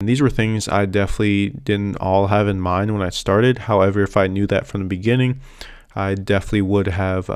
And these were things I definitely didn't all have in mind when I started. However, if I knew that from the beginning, I definitely would have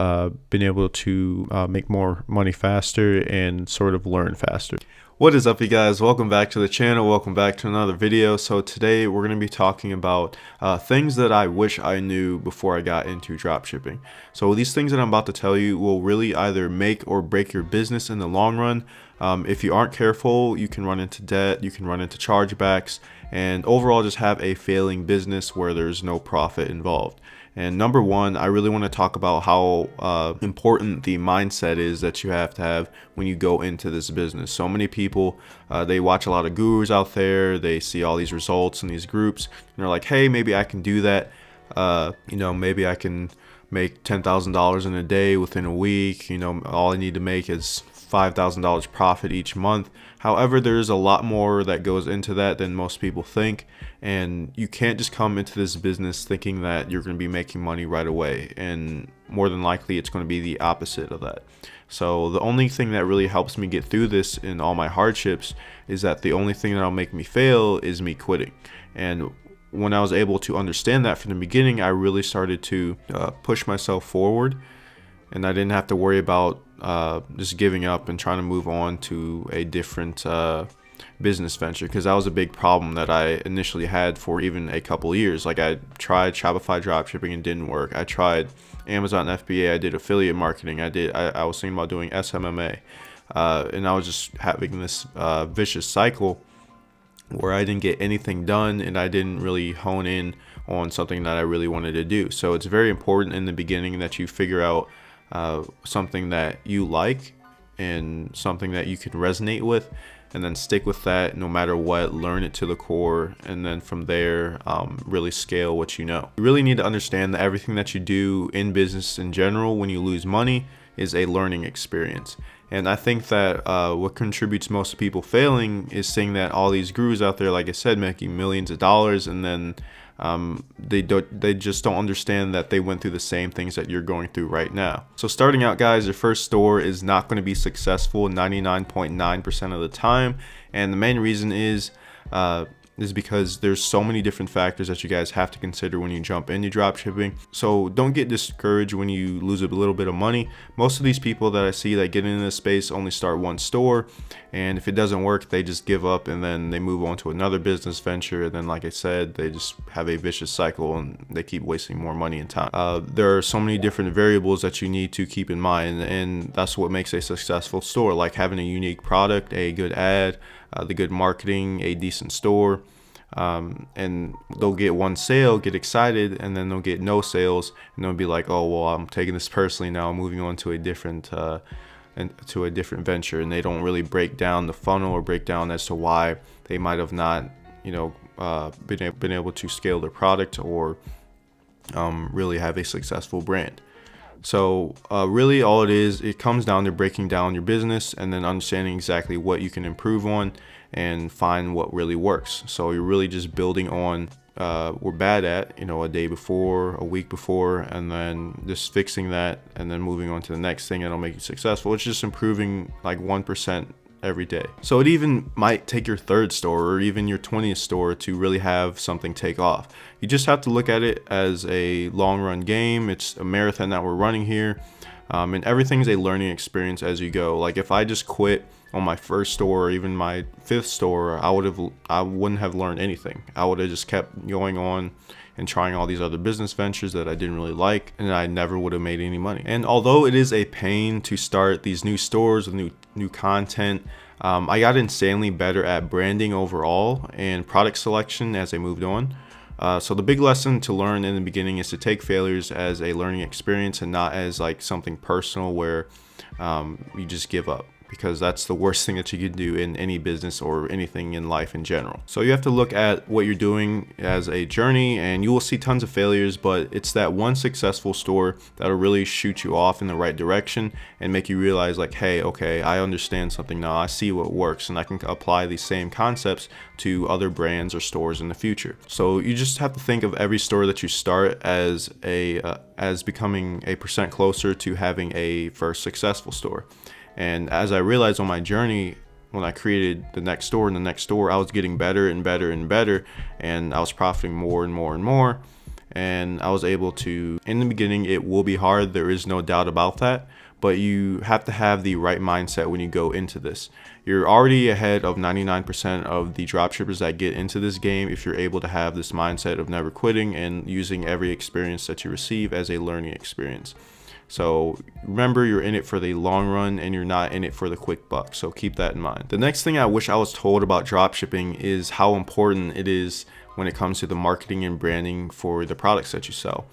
been able to make more money faster and sort of learn faster. What is up, you guys? Welcome back to the channel. Welcome back to another video. So today we're going to be talking about things that I wish I knew before I got into dropshipping. So these things that I'm about to tell you will really either make or break your business in the long run. If you aren't careful, you can run into debt, you can run into chargebacks, and overall just have a failing business where there's no profit involved. And number one, I really want to talk about how important the mindset is that you have to have when you go into this business. So many people, they watch a lot of gurus out there, they see all these results in these groups, and they're like, hey, maybe I can do that. Maybe I can make $10,000 in a day within a week. All I need to make is $5,000 profit each month. However, there's a lot more that goes into that than most people think, and you can't just come into this business thinking that you're going to be making money right away, and more than likely it's going to be the opposite of that. So the only thing that really helps me get through this in all my hardships is that the only thing that'll make me fail is me quitting. And when I was able to understand that from the beginning, I really started to push myself forward, and I didn't have to worry about just giving up and trying to move on to a different business venture, because that was a big problem that I initially had for even a couple years. Like, I tried Shopify dropshipping and didn't work. I tried Amazon FBA. I did affiliate marketing. I was thinking about doing SMMA, and I was just having this vicious cycle where I didn't get anything done and I didn't really hone in on something that I really wanted to do. So it's very important in the beginning that you figure out something that you like and something that you can resonate with, and then stick with that no matter what. Learn it to the core, and then from there really scale what you know. You really need to understand that everything that you do in business in general, when you lose money, is a learning experience. And I think that what contributes most to people failing is seeing that all these gurus out there, like I said, making millions of dollars, and then they just don't understand that they went through the same things that you're going through right now. So starting out, guys, your first store is not going to be successful 99.9% of the time, and the main reason is because there's so many different factors that you guys have to consider when you jump into dropshipping. So don't get discouraged when you lose a little bit of money. Most of these people that I see that get into this space only start one store, and if it doesn't work, they just give up and then they move on to another business venture. And then, like I said, they just have a vicious cycle and they keep wasting more money and time. There are so many different variables that you need to keep in mind, and that's what makes a successful store, like having a unique product, a good ad, the good marketing, a decent store. And they'll get one sale, get excited, and then they'll get no sales, and they'll be like, oh, well, I'm taking this personally now, I'm moving on to a different venture. And they don't really break down the funnel or break down as to why they might have not been able to scale their product or really have a successful brand. So really all it comes down to breaking down your business and then understanding exactly what you can improve on and find what really works. So you're really just building on we're bad at, a day before, a week before, and then just fixing that and then moving on to the next thing that'll make you successful. It's just improving like 1% every day. So it even might take your third store or even your 20th store to really have something take off. You just have to look at it as a long run game. It's a marathon that we're running here, and everything's a learning experience as you go. Like, if I just quit on my first store or even my fifth store, I wouldn't have learned anything. I would have just kept going on and trying all these other business ventures that I didn't really like, and I never would have made any money. And although it is a pain to start these new stores with new content, I got insanely better at branding overall and product selection as I moved on. So the big lesson to learn in the beginning is to take failures as a learning experience and not as like something personal where you just give up, because that's the worst thing that you can do in any business or anything in life in general. So you have to look at what you're doing as a journey, and you will see tons of failures, but it's that one successful store that'll really shoot you off in the right direction and make you realize, like, hey, okay, I understand something now. I see what works, and I can apply these same concepts to other brands or stores in the future. So you just have to think of every store that you start as becoming a percent closer to having a first successful store. And as I realized on my journey, when I created the next store and the next store, I was getting better and better and better, and I was profiting more and more and more. And I was able to, in the beginning, it will be hard. There is no doubt about that. But you have to have the right mindset when you go into this. You're already ahead of 99% of the dropshippers that get into this game if you're able to have this mindset of never quitting and using every experience that you receive as a learning experience. So remember, you're in it for the long run and you're not in it for the quick buck. So keep that in mind. The next thing I wish I was told about dropshipping is how important it is when it comes to the marketing and branding for the products that you sell.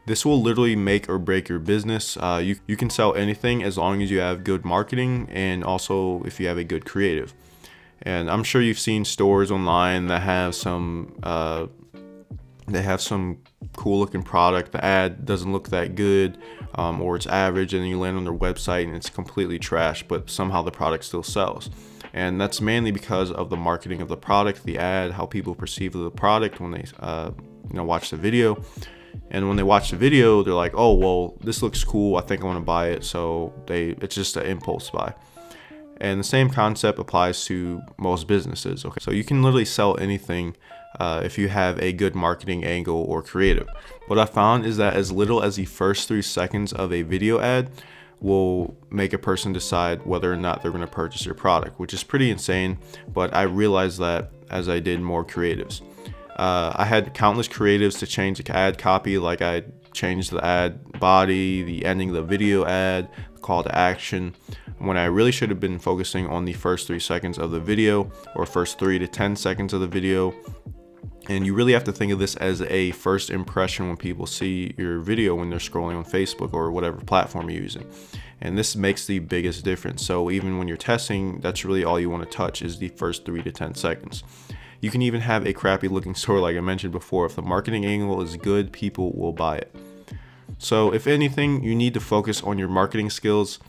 This will literally make or break your business. You can sell anything as long as you have good marketing and also if you have a good creative. And I'm sure you've seen stores online that have some cool looking product. The ad doesn't look that good, or it's average, and then you land on their website and it's completely trash, but somehow the product still sells. And that's mainly because of the marketing of the product, the ad, how people perceive the product when they watch the video. And when they watch the video, they're like, oh, well, this looks cool, I think I want to buy it. So it's just an impulse buy. And the same concept applies to most businesses. Okay, so you can literally sell anything if you have a good marketing angle or creative. What I found is that as little as the first 3 seconds of a video ad will make a person decide whether or not they're going to purchase your product, which is pretty insane. But I realized that as I did more creatives. I had countless creatives to change the ad copy, like I changed the ad body, the ending of the video ad, call to action, when I really should have been focusing on the first 3 seconds of the video or first 3 to 10 seconds of the video. And you really have to think of this as a first impression when people see your video when they're scrolling on Facebook or whatever platform you're using. And this makes the biggest difference. So even when you're testing, that's really all you want to touch is the first 3 to 10 seconds. You can even have a crappy looking store like I mentioned before. If the marketing angle is good, people will buy it. So if anything, you need to focus on your marketing skills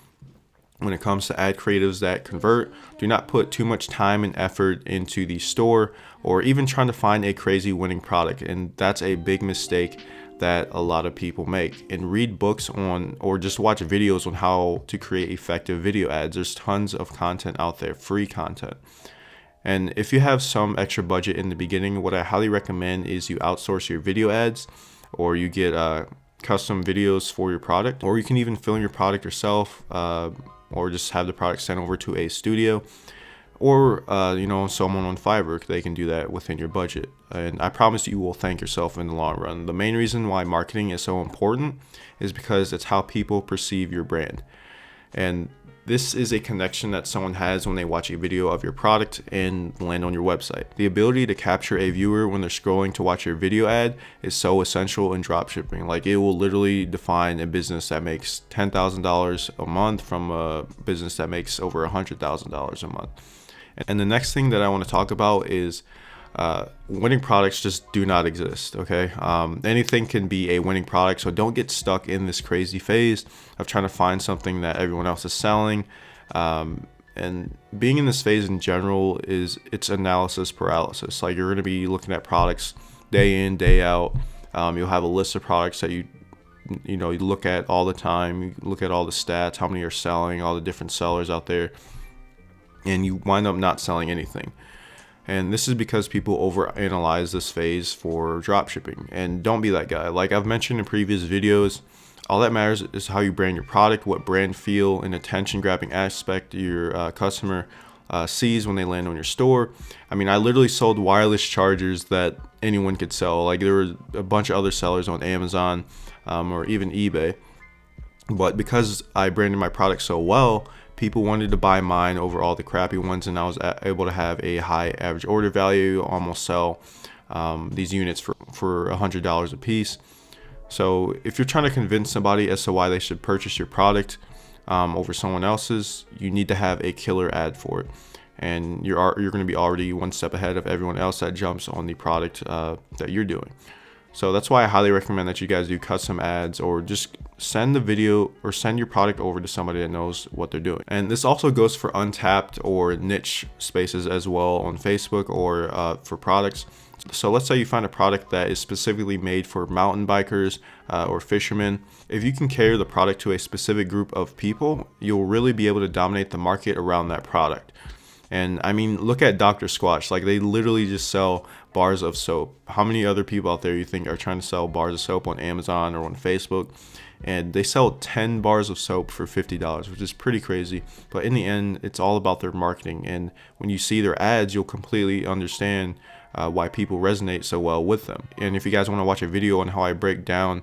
when it comes to ad creatives that convert. Do not put too much time and effort into the store or even trying to find a crazy winning product. And that's a big mistake that a lot of people make. And read books on or just watch videos on how to create effective video ads. There's tons of content out there, free content. And if you have some extra budget in the beginning, what I highly recommend is you outsource your video ads, or you get custom videos for your product, or you can even film your product yourself, or just have the product sent over to a studio, or someone on Fiverr. They can do that within your budget, and I promise you will thank yourself in the long run. The main reason why marketing is so important is because it's how people perceive your brand, and this is a connection that someone has when they watch a video of your product and land on your website. The ability to capture a viewer when they're scrolling to watch your video ad is so essential in dropshipping. Like, it will literally define a business that makes $10,000 a month from a business that makes over $100,000 a month. And the next thing that I want to talk about is winning products just do not exist. Okay, anything can be a winning product, so don't get stuck in this crazy phase of trying to find something that everyone else is selling. And being in this phase in general it's analysis paralysis. Like, you're going to be looking at products day in, day out. You'll have a list of products that you look at all the time. You look at all the stats, how many are selling, all the different sellers out there, and you wind up not selling anything. And this is because people overanalyze this phase for dropshipping. And don't be that guy. Like I've mentioned in previous videos, all that matters is how you brand your product, what brand feel and attention grabbing aspect your customer sees when they land on your store. I mean, I literally sold wireless chargers that anyone could sell. Like, there were a bunch of other sellers on Amazon or even eBay. But because I branded my product so well, people wanted to buy mine over all the crappy ones, and I was able to have a high average order value, almost sell these units for $100 a piece. So if you're trying to convince somebody as to why they should purchase your product over someone else's, you need to have a killer ad for it. And you're going to be already one step ahead of everyone else that jumps on the product that you're doing. So that's why I highly recommend that you guys do custom ads, or just send the video or send your product over to somebody that knows what they're doing. And this also goes for untapped or niche spaces as well on Facebook, or for products. So let's say you find a product that is specifically made for mountain bikers or fishermen. If you can cater the product to a specific group of people, you'll really be able to dominate the market around that product. And I mean, look at Dr. Squatch. Like, they literally just sell bars of soap. How many other people out there you think are trying to sell bars of soap on Amazon or on Facebook? And they sell 10 bars of soap for $50, which is pretty crazy. But in the end, it's all about their marketing. And when you see their ads, you'll completely understand why people resonate so well with them. And if you guys want to watch a video on how I break down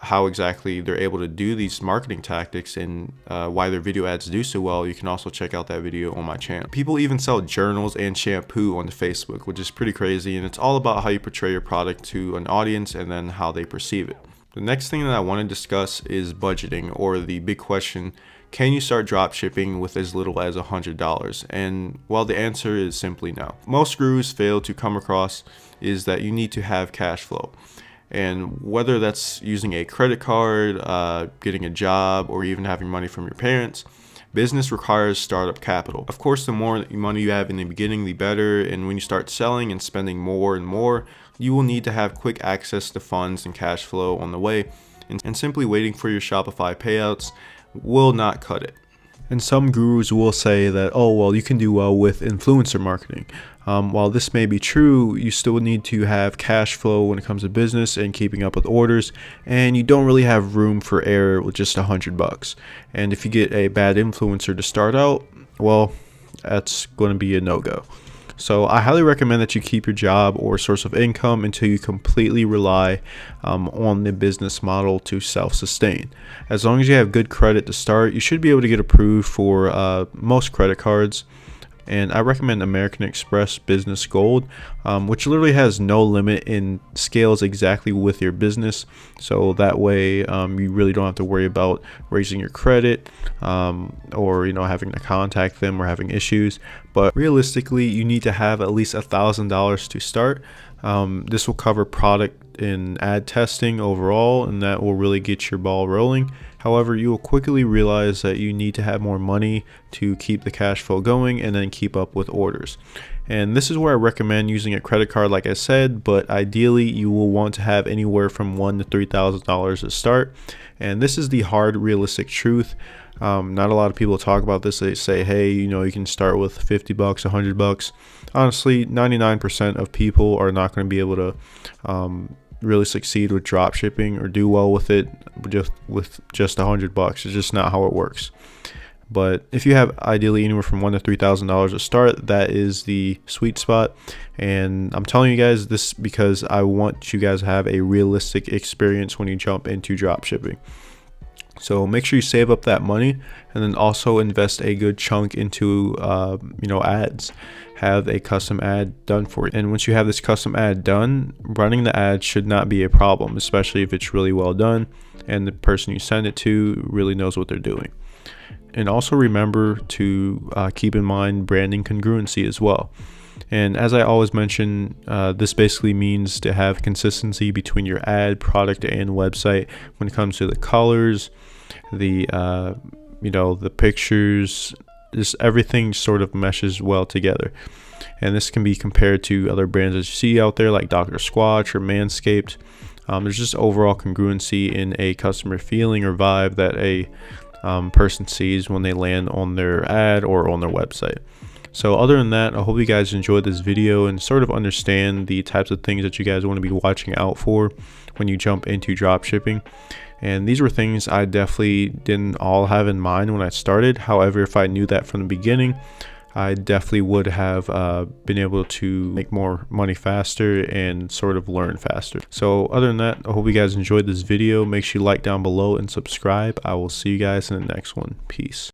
how exactly they're able to do these marketing tactics and why their video ads do so well, you can also check out that video on my channel. People even sell journals and shampoo on Facebook, which is pretty crazy, and it's all about how you portray your product to an audience and then how they perceive it. The next thing that I want to discuss is budgeting, or the big question: can you start drop shipping with as little as $100? And well, the answer is simply no. Most gurus fail to come across is that you need to have cash flow. And whether that's using a credit card, getting a job, or even having money from your parents, business requires startup capital. Of course, the more money you have in the beginning, the better. And when you start selling and spending more and more, you will need to have quick access to funds and cash flow on the way. And simply waiting for your Shopify payouts will not cut it. And some gurus will say that, oh, well, you can do well with influencer marketing. While this may be true, you still need to have cash flow when it comes to business and keeping up with orders, and you don't really have room for error with just $100. And if you get a bad influencer to start out, well, that's going to be a no-go. So I highly recommend that you keep your job or source of income until you completely rely on the business model to self-sustain. As long as you have good credit to start, you should be able to get approved for most credit cards. And I recommend American Express Business Gold, which literally has no limit and scales exactly with your business. So that way you really don't have to worry about raising your credit or having to contact them or having issues. But realistically, you need to have at least $1,000 to start. This will cover product and ad testing overall, and that will really get your ball rolling. However, you will quickly realize that you need to have more money to keep the cash flow going and then keep up with orders. And this is where I recommend using a credit card, like I said, but ideally you will want to have anywhere from $1,000 to $3,000 to start. And this is the hard, realistic truth. Not a lot of people talk about this. They say, hey, you can start with $50, $100. Honestly, 99% of people are not going to be able to really succeed with drop shipping or do well with it with just $100. It's just not how it works. But if you have ideally anywhere from $1,000 to $3,000 to start, that is the sweet spot. And I'm telling you guys this because I want you guys to have a realistic experience when you jump into drop shipping. So make sure you save up that money and then also invest a good chunk into ads. Have a custom ad done for you. And once you have this custom ad done, running the ad should not be a problem, especially if it's really well done and the person you send it to really knows what they're doing. And also remember to keep in mind branding congruency as well. And as I always mention, this basically means to have consistency between your ad, product, and website when it comes to the colors, the pictures. Just everything sort of meshes well together. And this can be compared to other brands that you see out there like Dr. Squatch or Manscaped. There's just overall congruency in a customer feeling or vibe that a person sees when they land on their ad or on their website. So other than that, I hope you guys enjoyed this video and sort of understand the types of things that you guys want to be watching out for when you jump into drop shipping. And these were things I definitely didn't all have in mind when I started. However, if I knew that from the beginning, I definitely would have been able to make more money faster and sort of learn faster. So other than that, I hope you guys enjoyed this video. Make sure you like down below and subscribe. I will see you guys in the next one. Peace.